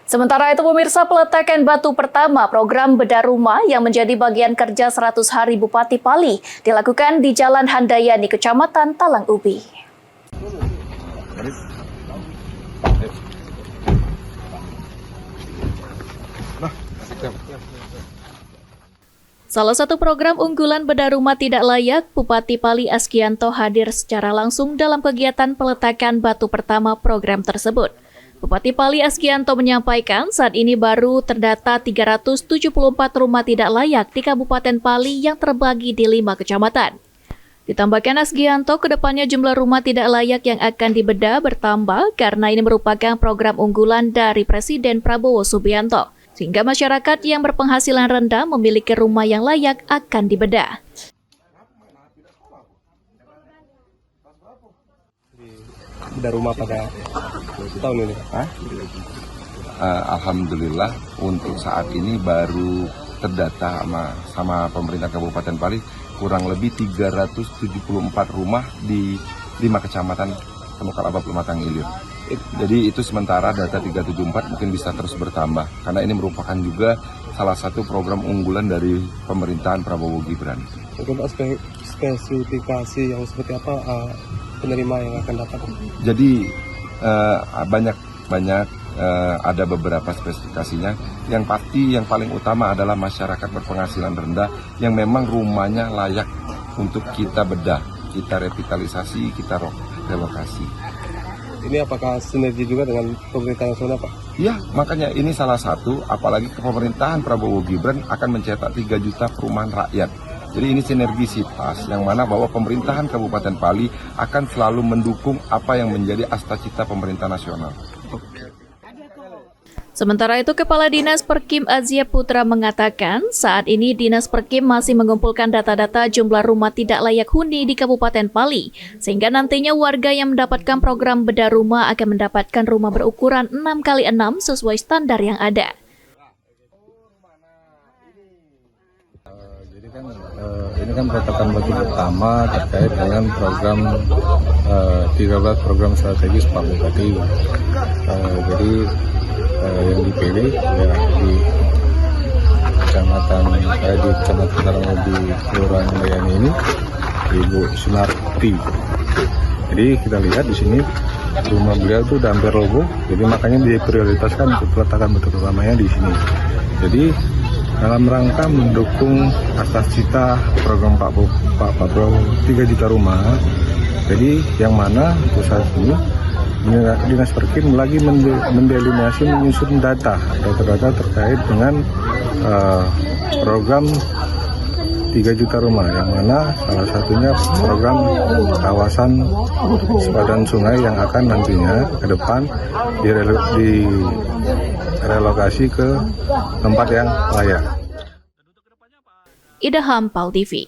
Sementara itu pemirsa, peletakan batu pertama program bedah rumah yang menjadi bagian kerja 100 hari Bupati Pali dilakukan di Jalan Handayani, Kecamatan Talang Ubi. Salah satu program unggulan bedah rumah tidak layak, Bupati Pali Askianto hadir secara langsung dalam kegiatan peletakan batu pertama program tersebut. Bupati Pali Askianto menyampaikan saat ini baru terdata 374 rumah tidak layak di Kabupaten Pali yang terbagi di 5 kecamatan. Ditambahkan Askianto, kedepannya jumlah rumah tidak layak yang akan dibedah bertambah karena ini merupakan program unggulan dari Presiden Prabowo Subianto, sehingga masyarakat yang berpenghasilan rendah memiliki rumah yang layak akan dibedah. Bedah rumah pada tahun ini, Alhamdulillah untuk saat ini baru terdata sama pemerintah Kabupaten Pali kurang lebih 374 rumah di 5 kecamatan Penukar Abab Lematang Ilir. Jadi itu sementara data 374 mungkin bisa terus bertambah karena ini merupakan juga salah satu program unggulan dari pemerintahan Prabowo Gibran. Untuk spesifikasi yang seperti apa penerima yang akan dapat? Jadi banyak ada beberapa spesifikasinya. Yang pasti yang paling utama adalah masyarakat berpenghasilan rendah yang memang rumahnya layak untuk kita bedah, kita revitalisasi, kita relokasi. Ini apakah sinergi juga dengan pemerintah nasional, Pak? Ya, makanya ini salah satu, apalagi pemerintahan Prabowo Gibran akan mencetak 3 juta perumahan rakyat. Jadi ini sinergisitas yang mana bahwa pemerintahan Kabupaten Pali akan selalu mendukung apa yang menjadi asta-cita pemerintah nasional. Sementara itu, Kepala Dinas Perkim Azia Putra mengatakan saat ini Dinas Perkim masih mengumpulkan data-data jumlah rumah tidak layak huni di Kabupaten Pali, sehingga nantinya warga yang mendapatkan program bedah rumah akan mendapatkan rumah berukuran 6x6 sesuai standar yang ada. Ini kan peletakan batu pertama terkait dengan program 13 program strategis Pak Bupati. Jadi yang dipilih ya di Kecamatan Talang Ubi Kelurahan Handayani ini Ibu Sunarti. Jadi kita lihat di sini rumah beliau itu udah hampir roboh, jadi makanya diprioritaskan untuk peletakan batu pertamanya di sini. Jadi dalam rangka mendukung atas cita program Pak Prabowo 3 juta rumah, jadi yang mana untuk saat ini Dinas Perkim lagi mendelineasi menyusun data terkait dengan program 3 juta rumah, yang mana salah satunya program kawasan sepadan sungai yang akan nantinya ke depan direlokasi ke tempat yang layak. Ida Hampal TV.